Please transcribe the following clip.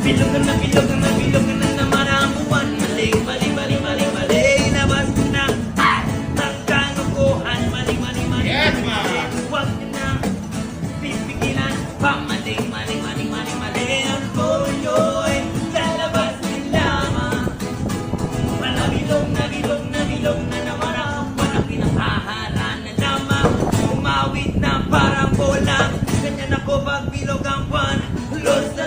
Bilog ka na, bilog ka na, bilog ka na naman ang buwan. Mali, mali, mali, mali, mali. Labas mo na ng kanukuhan. Mali, mali, mali, Yes, mali, ma. mali. Huwag niyo na pipigilan pa. Mali, mali, mali, mali, mali. Ang tuloy sa labas din lamang. Bilog na, bilog na, bilog na naman ang walang pinakaharan na lamang. Umawit na parang bola. Ganyan ako pag bilog ang buwan. Los na